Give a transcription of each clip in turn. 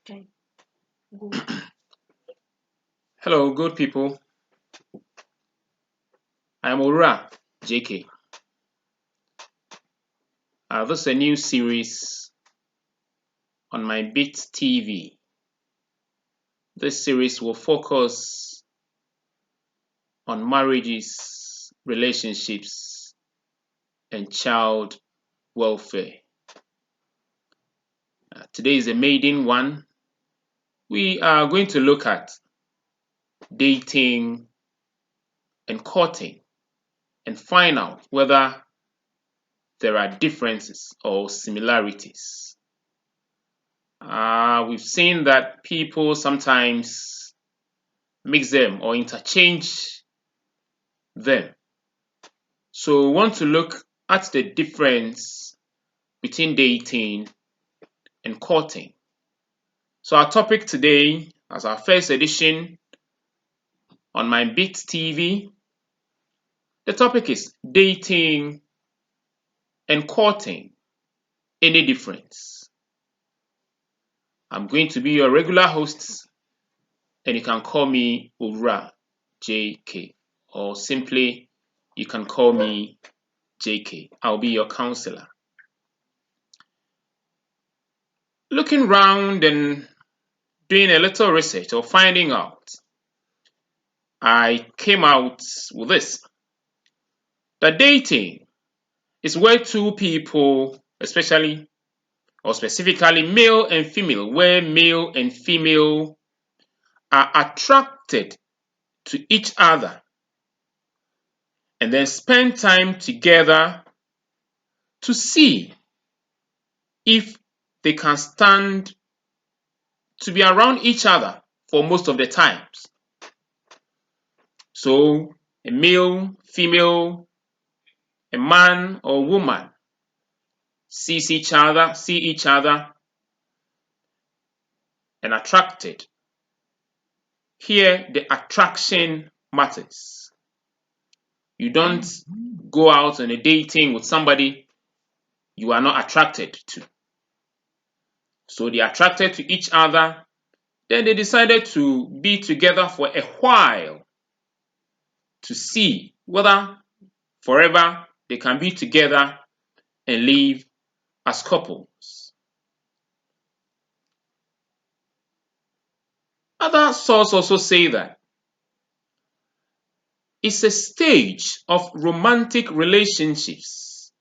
Okay, good. Hello, good people. I'm Owura JK. This is a new series on my Beat TV. This series will focus on marriages, relationships, and child welfare. Today is a maiden one. We are going to look at dating and courting and find out whether there are differences or similarities. We've seen that people sometimes mix them or interchange them. So we want to look at the difference between dating and courting. So our topic today, as our first edition on my Beat TV, the topic is dating and courting. Any difference? I'm going to be your regular host, and you can call me Owura JK, or simply you can call me JK. I'll be your counselor. Looking round and doing a little research or finding out, I came out with this: that dating is where two people, especially or specifically male and female, where male and female are attracted to each other and then spend time together to see if they can stand to be around each other for most of the times. So, a male, female, a man or woman see each other and attracted. Here, the attraction matters. You don't go out on a dating with somebody you are not attracted to. So they attracted to each other, then they decided to be together for a while to see whether forever they can be together and live as couples. Other sources also say that it's a stage of romantic relationships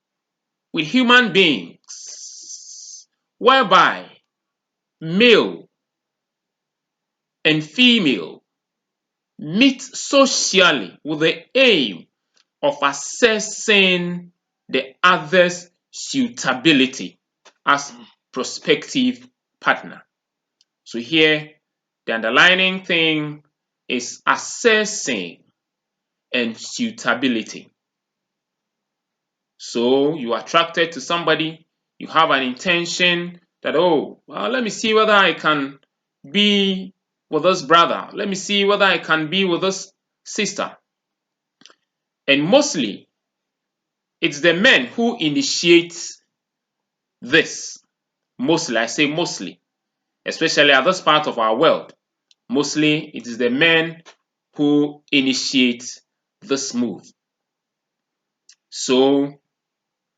with human beings whereby male and female meet socially with the aim of assessing the other's suitability as prospective partner. So here, the underlining thing is assessing and suitability. So you are attracted to somebody, you have an intention that, oh, well, let me see whether I can be with this brother. Let me see whether I can be with this sister. And mostly, it's the men who initiate this. Mostly, I say mostly, especially at this part of our world. Mostly, it is the men who initiate this move. So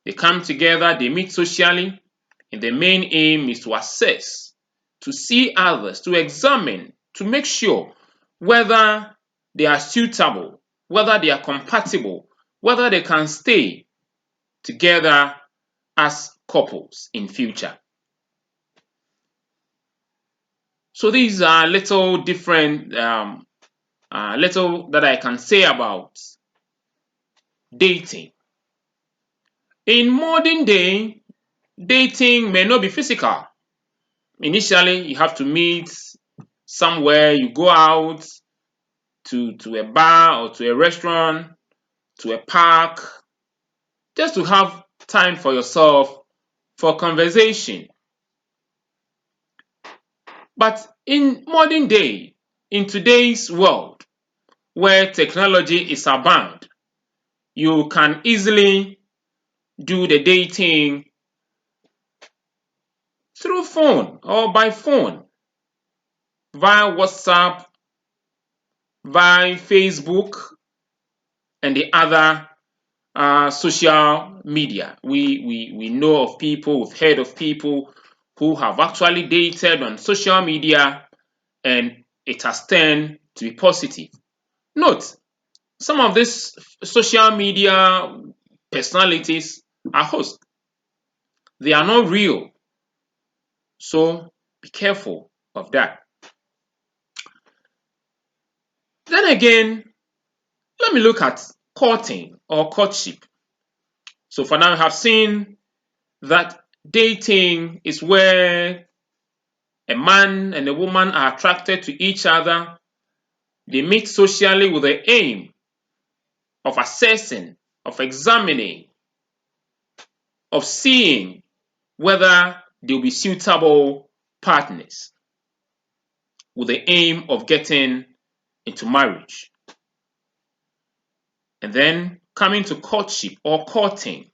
they come together, they meet socially, and the main aim is to assess, to see others, to examine, to make sure whether they are suitable, whether they are compatible, whether they can stay together as couples in future. So these are little different, little that I can say about dating. In modern day, dating may not be physical. Initially, you have to meet somewhere, you go out to a bar or to a restaurant, to a park, just to have time for yourself for conversation. But in modern day, in today's world, where technology is abound, you can easily do the dating through phone or by phone. via WhatsApp, via Facebook, and the other social media. We know of people, we've heard of people who have actually dated on social media and it has turned to be positive. Note, some of these social media personalities are hosts. They are not real. So be careful of that. Then again, let me look at courting or courtship. So for now, we have seen that dating is where a man and a woman are attracted to each other. They meet socially with the aim of assessing, of examining, of seeing whether they'll be suitable partners with the aim of getting into marriage. And then coming to courtship or courting.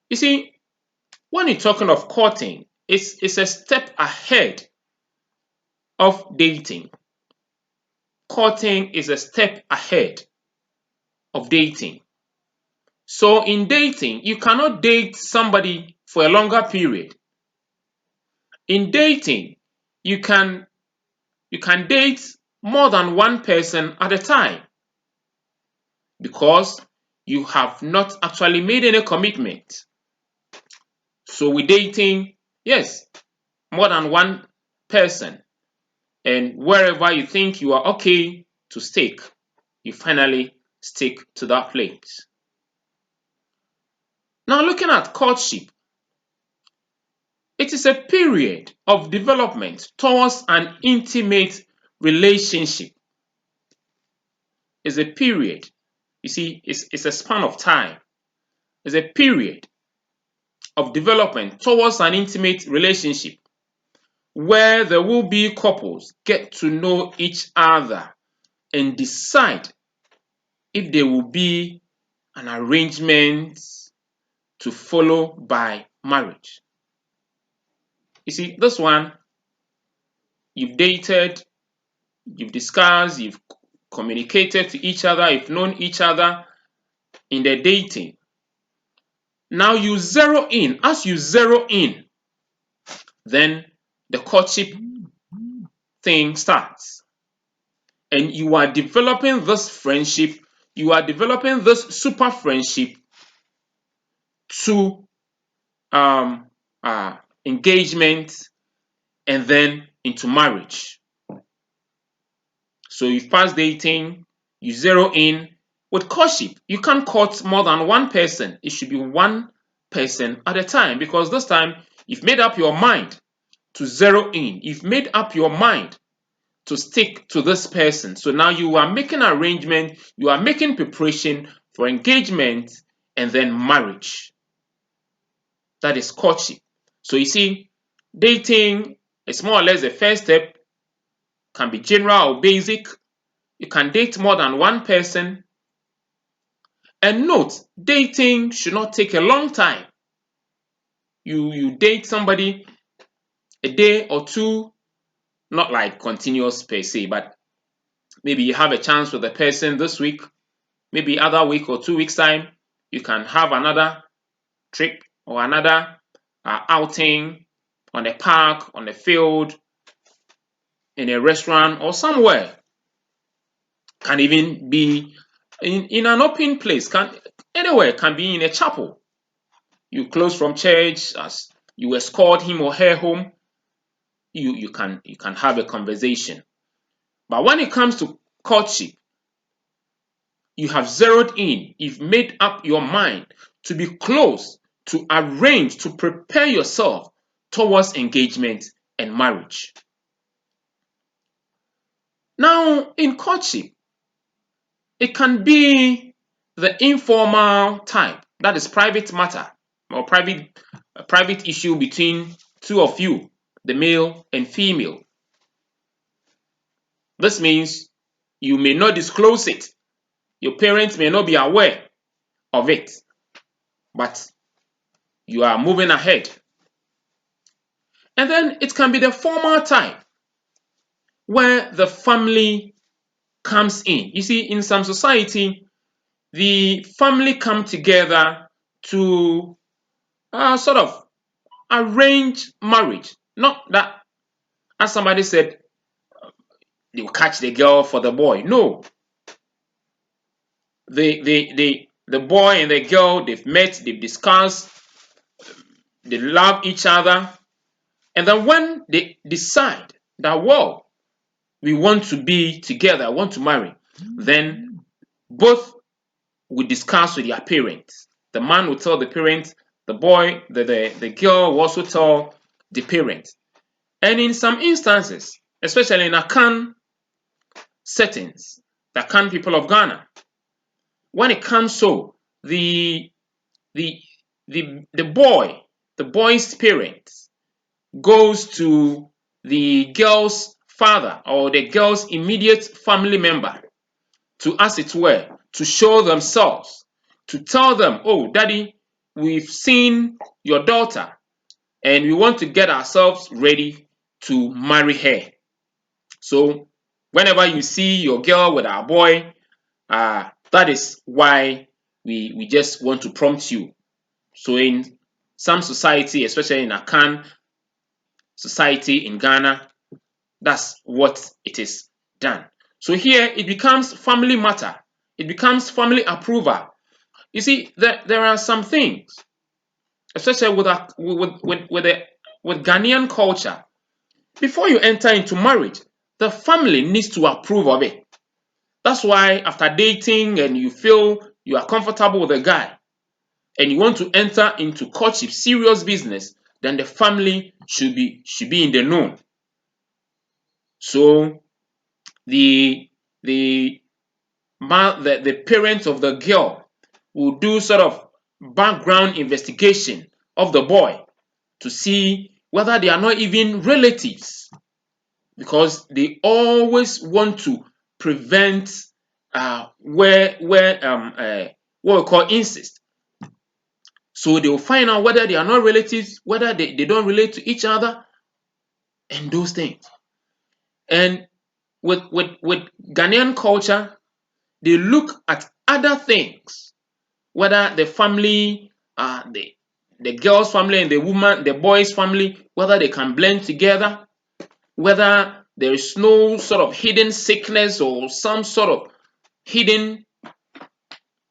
You see, when you're talking of courting, it's a step ahead of dating. Courting is a step ahead of dating. So in dating, you cannot date somebody for a longer period. In dating, you can you can date more than one person at a time because you have not actually made any commitment. So with dating, yes, more than one person. And wherever you think you are okay to stick, you finally stick to that place. Now, looking at courtship, it is a period of development towards an intimate relationship. It's a period. You see, it's a span of time. It's a period of development towards an intimate relationship where there will be couples get to know each other and decide if there will be an arrangement to follow by marriage. You see, this one, you've dated, you've discussed, you've communicated to each other, you've known each other in the dating. Now you zero in. As you zero in, then the courtship thing starts. And you are developing this friendship, you are developing this super friendship to um, engagement and then into marriage. So you've passed dating, you zero in. With courtship, you can't court more than one person. It should be one person at a time because this time you've made up your mind to zero in. You've made up your mind to stick to this person. So now you are making arrangement, you are making preparation for engagement and then marriage. That is courtship. So you see, dating is more or less the first step, can be general or basic. You can date more than one person. And note, dating should not take a long time. You date somebody a day or two, not like continuous per se, but maybe you have a chance with the person this week, maybe other week or 2 weeks time, you can have another trip or another outing on a park, on a field, in a restaurant or somewhere. Can even be in an open place, can anywhere, can be in a chapel. You close from church, as you escort him or her home, you can have a conversation. But when it comes to courtship, you have zeroed in, you've made up your mind to be close, to arrange, to prepare yourself towards engagement and marriage. Now, in courtship, it can be the informal type, that is private matter or private issue between two of you, the male and female. This means you may not disclose it. Your parents may not be aware of it, but you are moving ahead. And then it can be the formal type. where the family comes in. You see, in some society, the family come together to sort of arrange marriage. Not that, as somebody said, they'll catch the girl for the boy. No, the boy and the girl, they've met, they've discussed, they love each other, and then when they decide that, well, we want to be together, want to marry, then both will discuss with their parents. The man will tell the parents, the boy, the girl will also tell the parents. And in some instances, especially in Akan settings, the Akan people of Ghana, when it comes so, the the the boy, the boy's parents goes to the girl's father or the girl's immediate family member to, as it were, to show themselves, to tell them, oh, daddy, we've seen your daughter and we want to get ourselves ready to marry her. So whenever you see your girl with our boy, that is why we just want to prompt you. So in some society, especially in Akan society in Ghana, that's what it is done. So here it becomes family matter. It becomes family approval. You see, there are some things, especially with Ghanaian culture. Before you enter into marriage, the family needs to approve of it. That's why after dating and you feel you are comfortable with a guy and you want to enter into courtship, serious business, then the family should be in the know. So the the the parents of the girl will do sort of background investigation of the boy to see whether they are not even relatives, because they always want to prevent what we call incest. So they will find out whether they are not relatives, whether they don't relate to each other, and those things. And with Ghanaian culture, they look at other things, whether the family, the girl's family and the boy's family, whether they can blend together, whether there is no sort of hidden sickness or some sort of hidden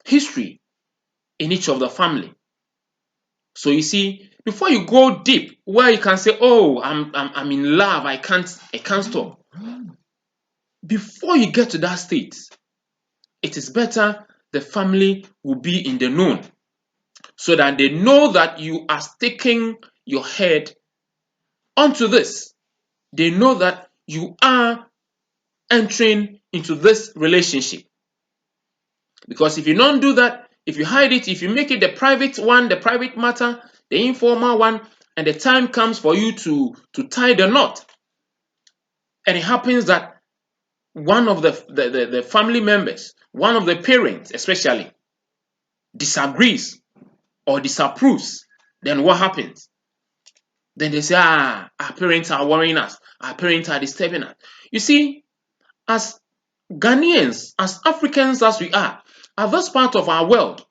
history in each of the family. So you see, before you go deep, where you can say, "Oh, I'm in love, I can't stop." Before you get to that state, it is better the family will be in the known, so that they know that you are sticking your head onto this. They know that you are entering into this relationship. Because if you don't do that, if you hide it, if you make it the private one, the private matter, the informal one, and the time comes for you to tie the knot, and it happens that one of the family members, one of the parents especially, disagrees or disapproves, then what happens? Then they say, our parents are worrying us, our parents are disturbing us. You see, as Ghanaians, as Africans as we are, at this part of our world,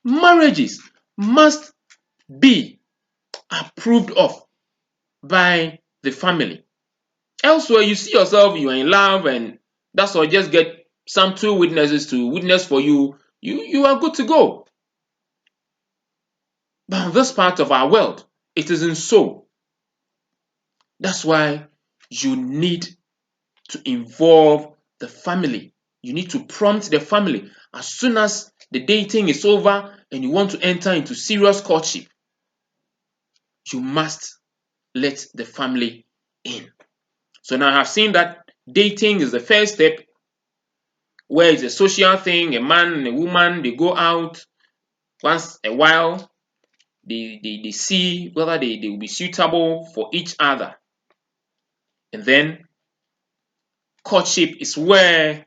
marriages must be approved of by the family. Elsewhere, you see yourself, you are in love, and that's all, just get some two witnesses to witness for you, you are good to go. But in this part of our world, it isn't so. That's why you need to involve the family. You need to prompt the family as soon as the dating is over and you want to enter into serious courtship. You must let the family in. So now I've seen that dating is the first step, where it's a social thing. A man and a woman, they go out once a while, they see whether they will be suitable for each other. And then courtship is where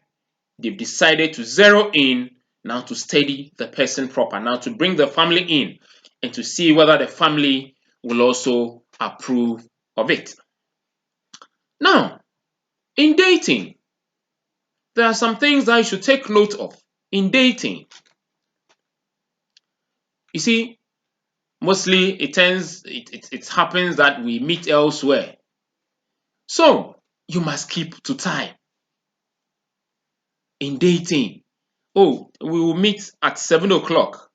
they've decided to zero in now to study the person proper, now to bring the family in and to see whether the family will also approve of it. Now, In dating, there are some things that you should take note of in dating. You see, mostly it happens that we meet elsewhere. So you must keep to time in dating. Oh, we will meet at 7 o'clock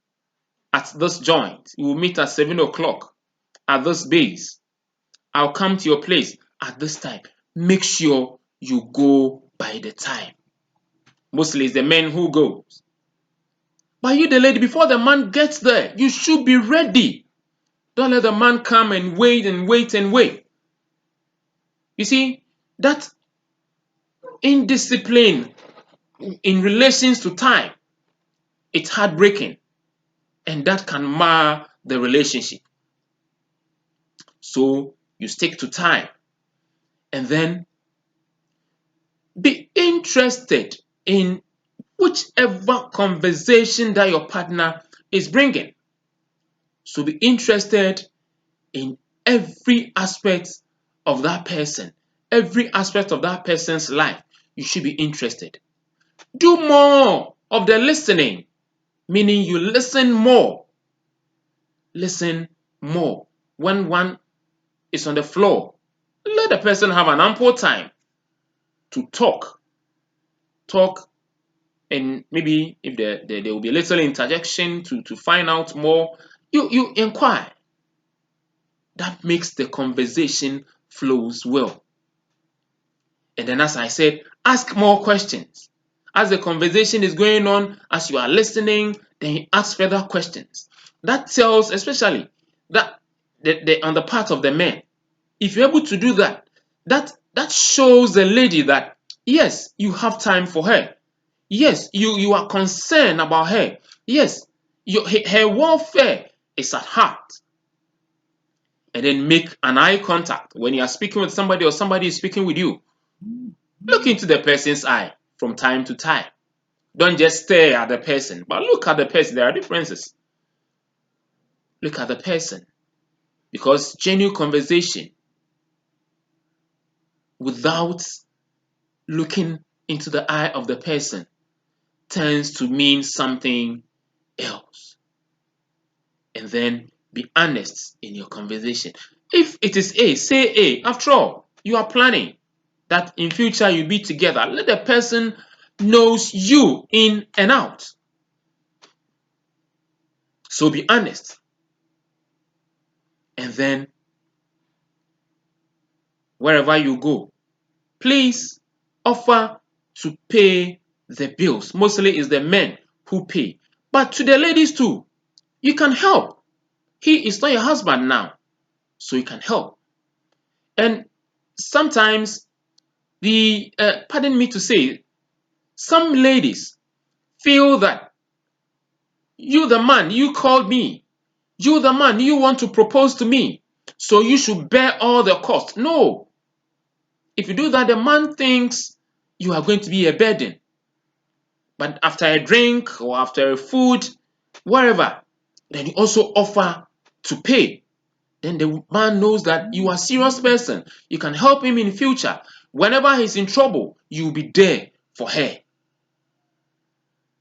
at this joint. We will meet at 7 o'clock at this base. I'll come to your place at this time. Make sure you go by the time. Mostly it's the men who goes. But you, the lady, before the man gets there, you should be ready. Don't let the man come and wait and wait and wait. You see, that indiscipline in relations to time, it's heartbreaking, and that can mar the relationship. So you stick to time, and then be interested in whichever conversation that your partner is bringing. So be interested in every aspect of that person, every aspect of that person's life. You should be interested. Do more of the listening, meaning you listen more. Listen more. When one is on the floor, let the person have an ample time to talk. Talk, and maybe if there will be a little interjection to find out more, you inquire. That makes the conversation flows well. And then, as I said, ask more questions. As the conversation is going on, as you are listening, then you ask further questions. That tells, especially that on the part of the men, if you're able to do that, that shows the lady that yes, you have time for her. Yes, you are concerned about her. Yes, her welfare is at heart. And then make an eye contact when you are speaking with somebody or somebody is speaking with you. Look into the person's eye from time to time. Don't just stare at the person, but look at the person. There are differences. Look at the person. Because genuine conversation without looking into the eye of the person tends to mean something else. And then be honest in your conversation. If it is A, say A. After all, you are planning that in future you'll be together. Let the person knows you in and out. So be honest. And then wherever you go, please offer to pay the bills. Mostly it's the men who pay. But to the ladies too, you can help. He is not your husband now, so you can help. And sometimes pardon me to say, some ladies feel that you the man, you called me. You the man, you want to propose to me. So you should bear all the cost. No. If you do that, the man thinks you are going to be a burden. But after a drink or after a food, wherever, then you also offer to pay. Then the man knows that you are a serious person. You can help him in the future. Whenever he's in trouble, you'll be there for her.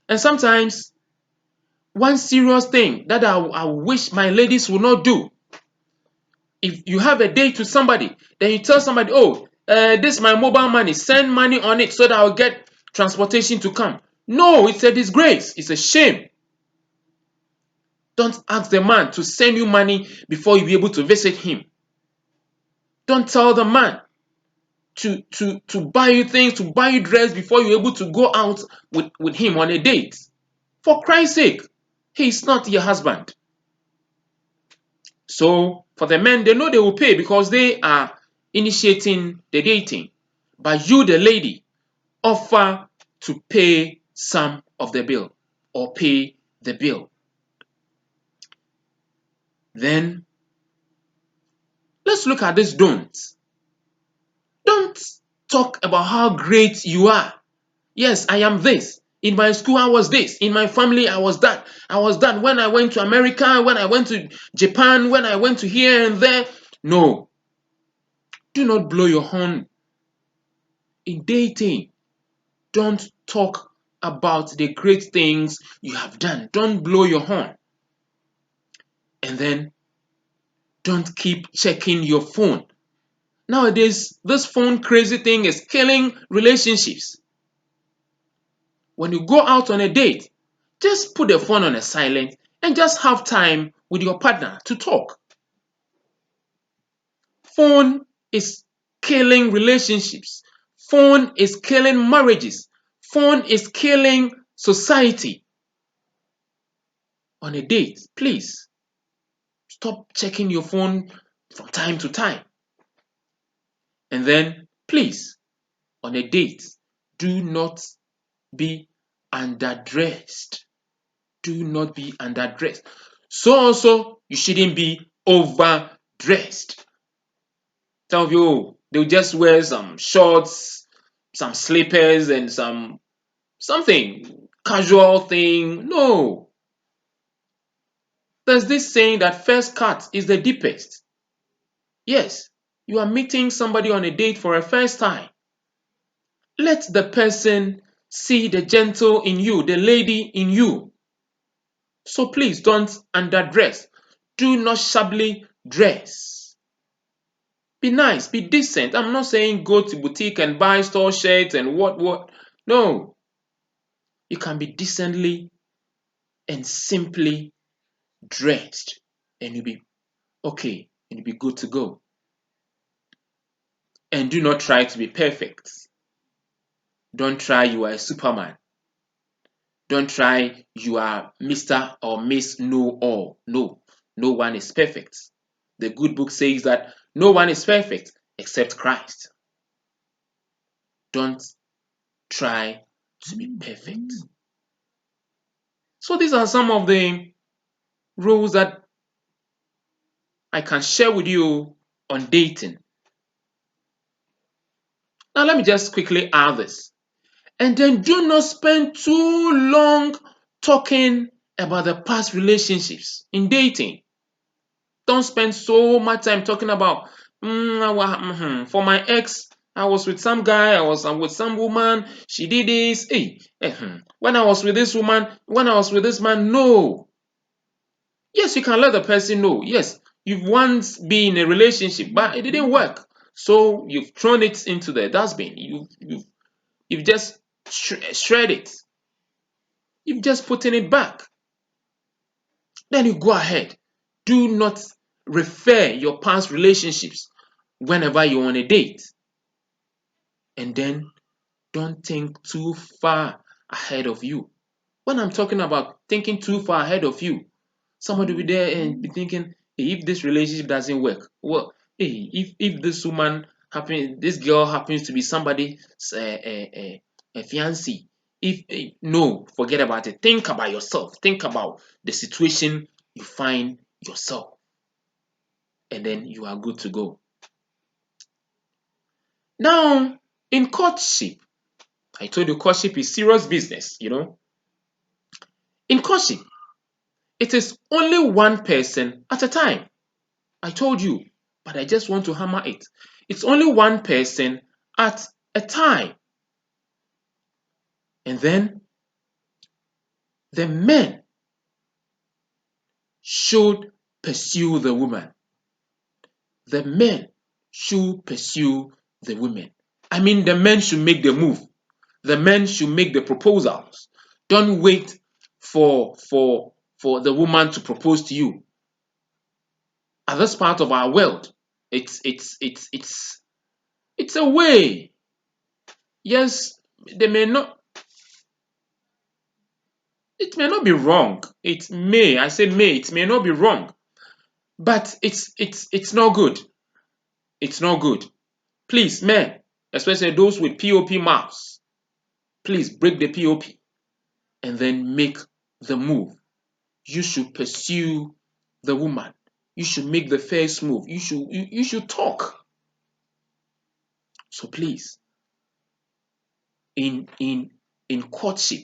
And sometimes, one serious thing that I wish my ladies will not do, if you have a date to somebody, then you tell somebody, oh, this is my mobile money, send money on it so that I'll get transportation to come. No, it's a disgrace. It's a shame. Don't ask the man to send you money before you be able to visit him. Don't tell the man to buy you things, to buy you dress before you're able to go out with him on a date. For Christ's sake, he's not your husband. So for the men, they know they will pay because they are initiating the dating. But you, the lady, offer to pay some of the bill or pay the bill. Then let's look at this don'ts. Don't talk about how great you are. Yes, I am this. In my school, I was this. In my family, I was that. I was that when I went to America, when I went to Japan, when I went to here and there. No. Do not blow your horn In dating, don't talk about the great things you have done. Don't blow your horn. And then don't keep checking your phone. Nowadays, this phone crazy thing is killing relationships. When you go out on a date, just put the phone on a silent and just have time with your partner to talk. Phone is killing relationships. Phone is killing marriages. Phone is killing society. On a date, please stop checking your phone from time to time. And then, please, on a date, do not be underdressed. Do not be underdressed. So also, you shouldn't be overdressed. Some of you, they'll just wear some shorts, some slippers, and something casual thing. No. There's this saying that first cut is the deepest. Yes, you are meeting somebody on a date for a first time. Let the person see the gentle in you, the lady in you. So please don't underdress. Do not shabbily dress. Be nice, be decent. I'm not saying go to boutique and buy store shirts and what. No. You can be decently and simply dressed and you'll be okay and you'll be good to go. And do not try to be perfect. Don't try you are a Superman. Don't try you are Mr. or Miss Know All. No, no one is perfect. The good book says that no one is perfect except Christ. Don't try to be perfect. So these are some of the rules that I can share with you on dating. Now let me just quickly add this. And then do not spend too long talking about the past relationships in dating. Don't spend so much time talking about for my ex, I was with some guy, I was with some woman, she did this. Hey, when I was with this woman, when I was with this man, no. Yes, you can let the person know. Yes, you've once been in a relationship, but it didn't work. So you've thrown it into the dustbin. You've just shred it. You've just put it back. Then you go ahead. Do not refer your past relationships whenever you're on a date. And then don't think too far ahead of you. When I'm talking about thinking too far ahead of you, somebody will be there and be thinking, hey, if this relationship doesn't work, well, hey, if this girl happens to be somebody's a fiancé, if no, forget about it. Think about yourself. Think about the situation you find yourself, and then you are good to go. Now, in courtship, I told you courtship is serious business. In courtship, it is only one person at a time. I told you, but I just want to hammer it. It's only one person at a time. And then the men should pursue the woman. The men should pursue the women. I mean, the men should make the move. The men should make the proposals. Don't wait for the woman to propose to you. At this part of our world, it's a way. Yes, they may not. It may not be wrong. It may. I say may. It may not be wrong, but it's not good. It's not good. Please, men, especially those with POP mouths, please break the POP and then make the move. You should pursue the woman. You should make the first move. You should talk. So please, in courtship,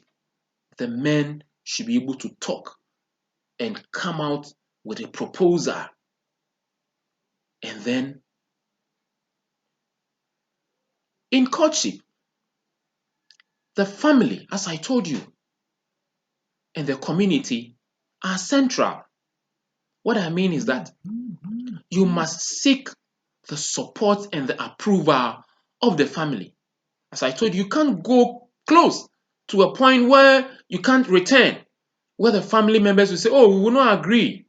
the men should be able to talk and come out with a proposal. And then in courtship, the family, as I told you, and the community are central. What I mean is that you must seek the support and the approval of the family. As I told you, you can't go close to a point where you can't return, where the family members will say, oh, we will not agree.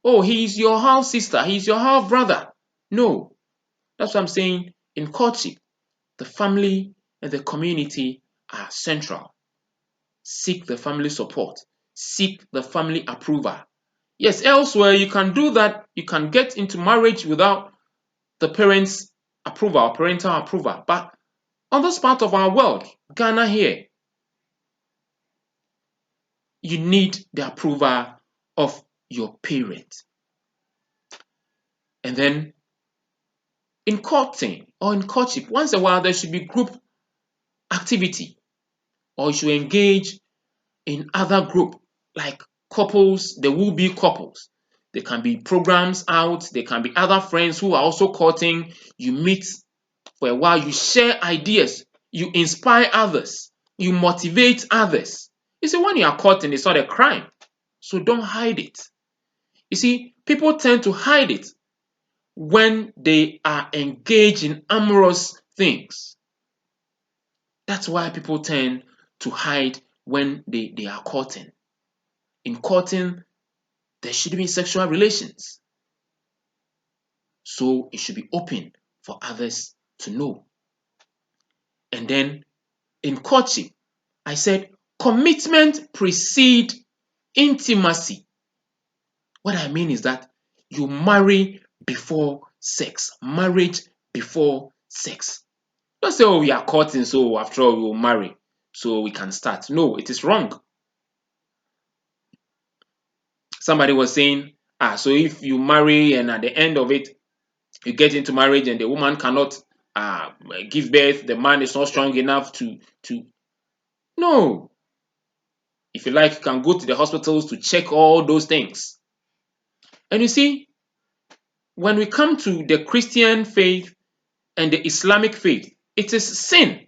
Oh, he is your half sister, he is your half brother. No, that's what I'm saying. In courtship, the family and the community are central. Seek the family support, seek the family approval. Yes, elsewhere you can do that. You can get into marriage without the parents' approval, parental approval. But on this part of our world, Ghana here, you need the approval of your parents. And then in courting or in courtship, once in a while there should be group activity, or you should engage in other group like couples, there will be couples. There can be programs out, there can be other friends who are also courting. You meet for a while, you share ideas, you inspire others, you motivate others. You see, when you are courting, it's not a crime. So don't hide it. You see, people tend to hide it when they are engaged in amorous things. That's why people tend to hide when they are courting. In courting, there should be sexual relations. So it should be open for others to know. And then in courtship, I said commitment precedes intimacy. What I mean is that you marry before sex. Marriage before sex. Don't say, oh, we are courting, so after all, we will marry, so we can start. No, it is wrong. Somebody was saying, so if you marry and at the end of it, you get into marriage and the woman cannot give birth, the man is not strong enough to. No. If you like, you can go to the hospitals to check all those things. And you see, when we come to the Christian faith and the Islamic faith, it is sin.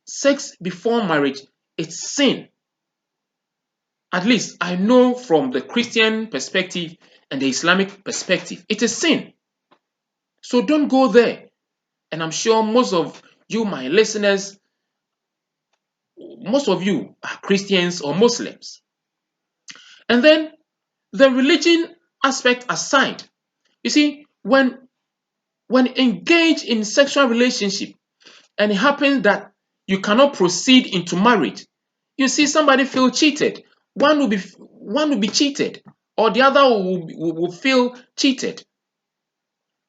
Sex before marriage, it's sin. At least I know from the Christian perspective and the Islamic perspective, it is sin. So don't go there. And I'm sure most of you, my listeners, most of you are Christians or Muslims. And then the religion aspect aside, you see, when engaged in sexual relationship and it happens that you cannot proceed into marriage, you see somebody feel cheated. One will be cheated, or the other will feel cheated.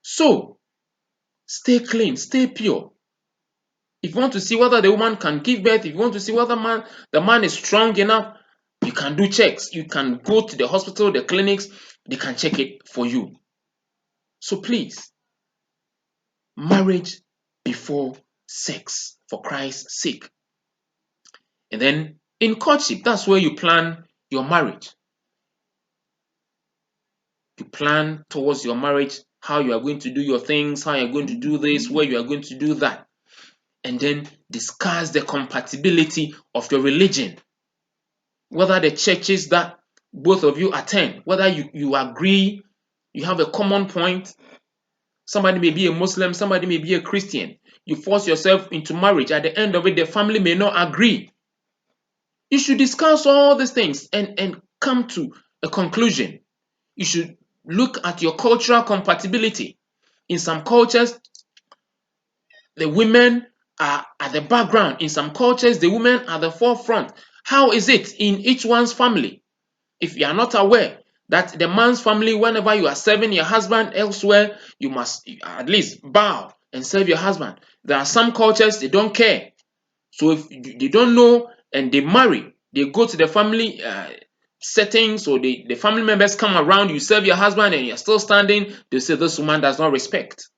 So stay clean, stay pure. If you want to see whether the woman can give birth, if you want to see whether the man is strong enough, you can do checks. You can go to the hospital, the clinics, they can check it for you. So please, marriage before sex, for Christ's sake. And then in courtship, that's where you plan your marriage. You plan towards your marriage, how you are going to do your things, how you are going to do this, where you are going to do that. And then discuss the compatibility of your religion. Whether the churches that both of you attend, whether you agree, you have a common point. Somebody may be a Muslim, somebody may be a Christian. You force yourself into marriage. At the end of it, the family may not agree. You should discuss all these things and come to a conclusion. You should look at your cultural compatibility. In some cultures, the women are at the background. In some cultures, the women are the forefront. How is it in each one's family? If you are not aware that the man's family, whenever you are serving your husband elsewhere, you must at least bow and serve your husband. There are some cultures, they don't care. So if they don't know and they marry, they go to the family settings, or the family members come around, you serve your husband and you're still standing, they say this woman does not respect.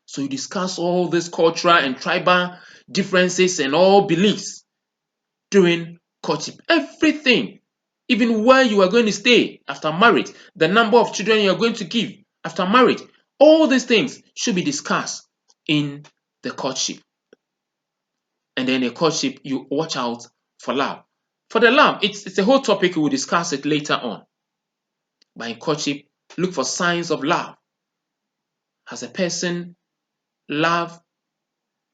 So you discuss all these cultural and tribal differences and all beliefs during courtship. Everything, even where you are going to stay after marriage, the number of children you are going to give after marriage, all these things should be discussed in the courtship. And then a courtship, you watch out for love. For the love, it's a whole topic. We will discuss it later on. But in courtship, look for signs of love. Has a person love?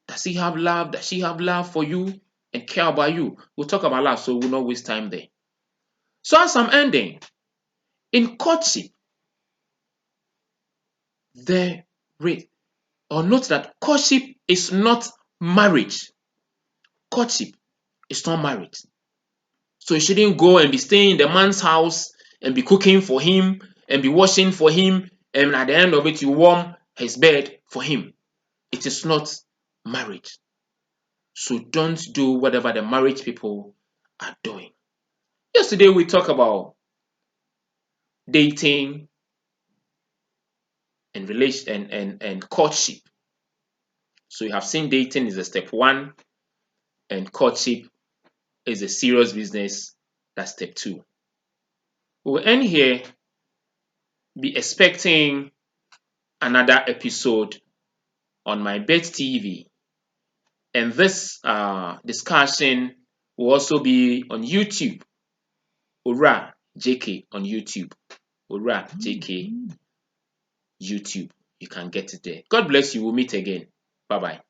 Does he have love? Does she have love for you and care about you? We'll talk about love, so we'll not waste time there. So as I'm ending, in courtship, there or note that courtship is not marriage. Courtship is not marriage. So you shouldn't go and be staying in the man's house and be cooking for him and be washing for him, and at the end of it, you warm his bed for him. It is not marriage. So don't do whatever the marriage people are doing. Yesterday we talked about dating and relation and courtship. So you have seen dating is a step one, and courtship is a serious business. That's step two. We'll end here. Be expecting another episode on my Bet TV, and this discussion will also be on YouTube. Owura JK on YouTube. Owura JK YouTube. You can get it there. God bless you. We'll meet again. Bye bye.